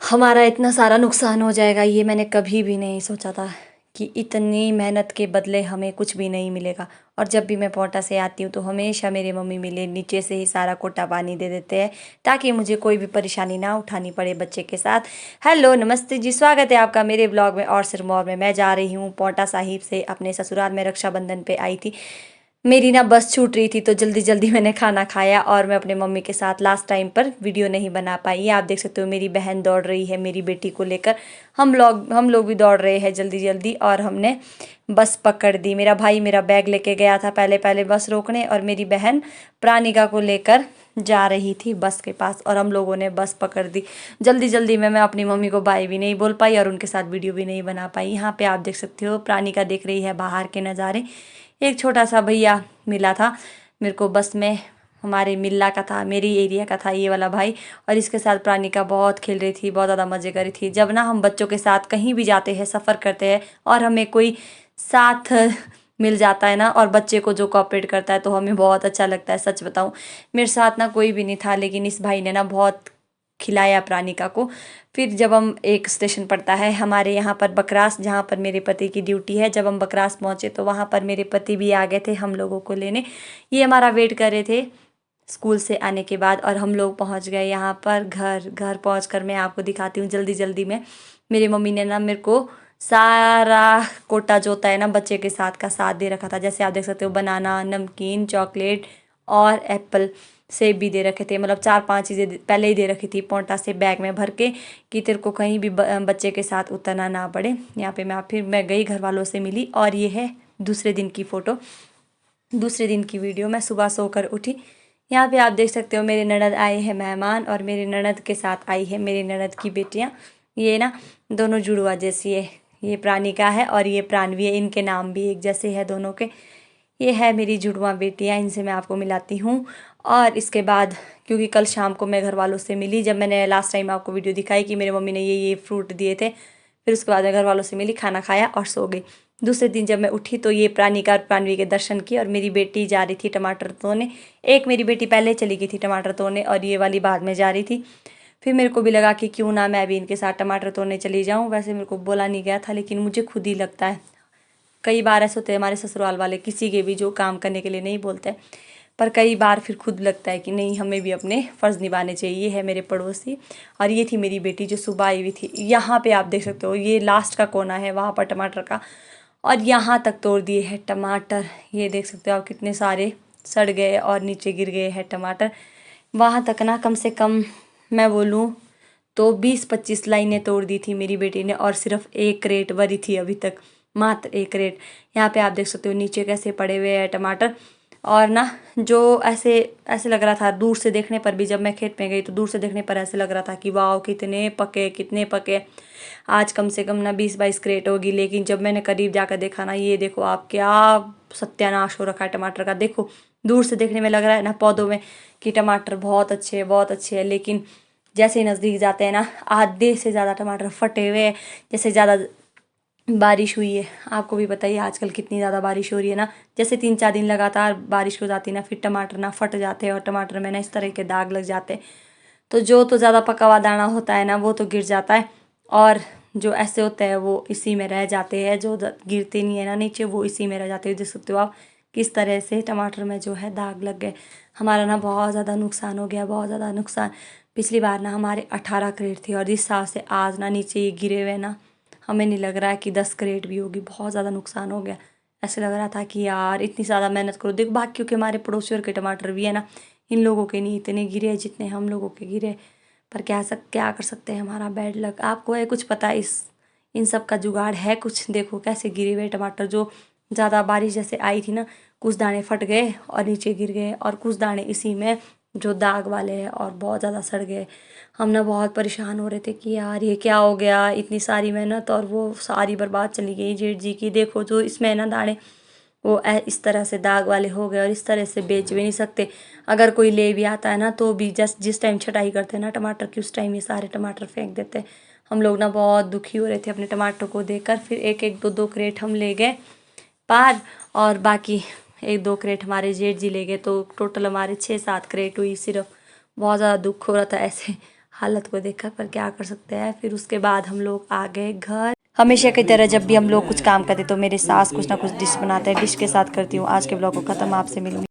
हमारा इतना सारा नुकसान हो जाएगा, ये मैंने कभी भी नहीं सोचा था कि इतनी मेहनत के बदले हमें कुछ भी नहीं मिलेगा। और जब भी मैं पोंटा से आती हूँ तो हमेशा मेरी मम्मी मेरे नीचे से ही सारा कोटा पानी दे देते हैं ताकि मुझे कोई भी परेशानी ना उठानी पड़े बच्चे के साथ। हेलो नमस्ते जी, स्वागत है आपका मेरे ब्लॉग में। और सिरमौर में मैं जा रही हूँ पोंटा साहिब से अपने ससुराल में, रक्षाबंधन पे आई थी। मेरी ना बस छूट रही थी तो जल्दी जल्दी मैंने खाना खाया और मैं अपने मम्मी के साथ लास्ट टाइम पर वीडियो नहीं बना पाई। ये आप देख सकते हो, मेरी बहन दौड़ रही है मेरी बेटी को लेकर। हम लोग भी दौड़ रहे हैं जल्दी जल्दी और हमने बस पकड़ दी। मेरा भाई मेरा बैग लेके गया था पहले पहले बस रोकने, और मेरी बहन प्राणिका को लेकर जा रही थी बस के पास, और हम लोगों ने बस पकड़ दी जल्दी जल्दी में। मैं अपनी मम्मी को बाय भी नहीं बोल पाई और उनके साथ वीडियो भी नहीं बना पाई। यहाँ पे आप देख सकते हो प्राणिका देख रही है बाहर के नज़ारे। एक छोटा सा भैया मिला था मेरे को बस में, हमारे मिल्ला का था, मेरी एरिया का था ये वाला भाई। और इसके साथ प्राणिका बहुत खेल रही थी, बहुत ज़्यादा मज़े कर रही थी। जब ना हम बच्चों के साथ कहीं भी जाते हैं, सफ़र करते हैं और हमें कोई साथ मिल जाता है ना, और बच्चे को जो कोऑपरेट करता है तो हमें बहुत अच्छा लगता है। सच बताऊं, मेरे साथ ना कोई भी नहीं था, लेकिन इस भाई ने ना बहुत खिलाया प्राणिका को। फिर जब हम, एक स्टेशन पड़ता है हमारे यहाँ पर बकरास, जहाँ पर मेरे पति की ड्यूटी है, जब हम बकरास पहुँचे तो वहाँ पर मेरे पति भी आ गए थे हम लोगों को लेने। ये हमारा वेट कर रहे थे स्कूल से आने के बाद, और हम लोग पहुँच गए यहाँ पर। घर घर पहुँच कर मैं आपको दिखाती हूँ जल्दी जल्दी में। मेरी मम्मी ने ना मेरे को सारा कोटा जो होता है ना बच्चे के साथ का साथ दे रखा था। जैसे आप देख सकते हो, बनाना, नमकीन, चॉकलेट और एप्पल, सेब भी दे रखे थे। मतलब 4-5 चीज़ें पहले ही दे रखी थी पोंटा से बैग में भर के, कि तेरे को कहीं भी बच्चे के साथ उतरना ना पड़े। यहाँ पे मैं गई, घर वालों से मिली, और ये है दूसरे दिन की फ़ोटो, दूसरे दिन की वीडियो। मैं सुबह सोकर उठी। यहाँ पे आप देख सकते हो मेरे ननद आए हैं मेहमान, और मेरे ननद के साथ आई है मेरी ननद की बेटियाँ। ये ना दोनों जुड़वा जैसी है, ये प्राणिका है और ये प्राणवी है। इनके नाम भी एक जैसे है दोनों के। ये है मेरी जुड़वा बेटियाँ, इनसे मैं आपको मिलाती हूँ। और इसके बाद, क्योंकि कल शाम को मैं घर वालों से मिली, जब मैंने लास्ट टाइम आपको वीडियो दिखाई कि मेरे मम्मी ने ये फ्रूट दिए थे, फिर उसके बाद मैं घर वालों से मिली, खाना खाया और सो गई। दूसरे दिन जब मैं उठी तो ये प्राणिका और प्राणवी के दर्शन किए, और मेरी बेटी जा रही थी टमाटर तोड़ने। एक मेरी बेटी पहले चली गई थी टमाटर तोड़ने और ये वाली बाद में जा रही थी। फिर मेरे को भी लगा कि क्यों ना मैं भी इनके साथ टमाटर तोड़ने चली जाऊँ। वैसे मेरे को बोला नहीं गया था, लेकिन मुझे खुद ही लगता है, कई बार ऐसे होते हैं हमारे ससुराल वाले किसी के भी जो काम करने के लिए नहीं बोलते, पर कई बार फिर खुद लगता है कि नहीं, हमें भी अपने फ़र्ज़ निभाने चाहिए। ये है मेरे पड़ोसी, और ये थी मेरी बेटी जो सुबह आई हुई थी। यहाँ पे आप देख सकते हो, ये लास्ट का कोना है वहाँ पर टमाटर का, और यहाँ तक तोड़ दिए हैं टमाटर। ये देख सकते हो आप, कितने सारे सड़ गए और नीचे गिर गए हैं टमाटर। वहाँ तक ना कम से कम मैं बोलूँ तो 20-25 लाइनें तोड़ दी थी मेरी बेटी ने, और सिर्फ एक क्रेट भरी थी अभी तक, मात्र एक क्रेट। यहाँ पे आप देख सकते हो नीचे कैसे पड़े हुए हैं टमाटर। और ना जो ऐसे ऐसे लग रहा था दूर से देखने पर भी, जब मैं खेत में गई तो दूर से देखने पर ऐसे लग रहा था कि वाह कितने पके कितने पके। आज कम से कम ना 20-22 क्रेट होगी, लेकिन जब मैंने करीब जाकर देखा ना, ये देखो आप, क्या सत्यानाश हो रखा है टमाटर का। देखो दूर से देखने में लग रहा है ना पौधों में कि टमाटर बहुत अच्छे हैं बहुत अच्छे हैं, लेकिन जैसे ही नज़दीक जाते हैं ना, आधे से ज़्यादा टमाटर फटे हुए हैं। जैसे ज़्यादा बारिश हुई है, आपको भी बताइए आजकल कितनी ज़्यादा बारिश हो रही है ना, जैसे 3-4 दिन लगातार बारिश हो जाती है ना, फिर टमाटर ना फट जाते हैं और टमाटर में ना इस तरह के दाग लग जाते हैं। तो जो तो ज़्यादा पका हुआ दाना होता है ना वो तो गिर जाता है, और जो ऐसे होते हैं वो इसी में रह जाते हैं, जो गिरते नहीं है ना नीचे वो इसी में रह जाते हैं। देख सकते हो आप किस तरह से टमाटर में जो है दाग लग गए। हमारा ना बहुत ज़्यादा नुकसान हो गया, बहुत ज़्यादा नुकसान। पिछली बार ना हमारे 18 क्रेट थे, और जिस हिसाब से आज ना नीचे ये गिरे हुए ना, हमें नहीं लग रहा है कि 10 क्रेट भी होगी। बहुत ज़्यादा नुकसान हो गया। ऐसे लग रहा था कि यार इतनी ज़्यादा मेहनत करो। देखो बाकी क्योंकि हमारे पड़ोसियों के टमाटर भी है ना, इन लोगों के नहीं इतने गिरे जितने हम लोगों के गिरे। पर क्या कर सकते हैं, हमारा बैड लक। आपको है कुछ पता है इस इन सब का जुगाड़ है कुछ? देखो कैसे गिरे हुए टमाटर, जो ज़्यादा बारिश जैसे आई थी ना, कुछ दाने फट गए और नीचे गिर गए, और कुछ दाने इसी में जो दाग वाले हैं और बहुत ज़्यादा सड़ गए। हम ना बहुत परेशान हो रहे थे कि यार ये क्या हो गया, इतनी सारी मेहनत और वो सारी बर्बाद चली गई जेठ जी की। देखो जो इसमें ना दाने वो इस तरह से दाग वाले हो गए, और इस तरह से बेच भी नहीं सकते। अगर कोई ले भी आता है ना तो भी जस्ट जिस टाइम छटाई करते हैं ना टमाटर की, उस टाइम ये सारे टमाटर फेंक देते हैं। हम लोग ना बहुत दुखी हो रहे थे अपने टमाटर को देखकर। फिर एक एक दो दो क्रेट हम ले गए पार, और बाकी 1-2 क्रेट हमारे जेठ जी ले गए, तो टोटल हमारे 6-7 क्रेट हुई सिर्फ। बहुत ज़्यादा दुख हो रहा था ऐसे। हालत को देखकर, पर क्या कर सकते हैं। फिर उसके बाद हम लोग आ गए घर। हमेशा की तरह जब भी हम लोग कुछ काम करते तो मेरे सास कुछ ना कुछ डिश बनाते हैं। डिश के साथ करती हूँ आज के ब्लॉग को ख़त्म। आपसे मिलूंगी।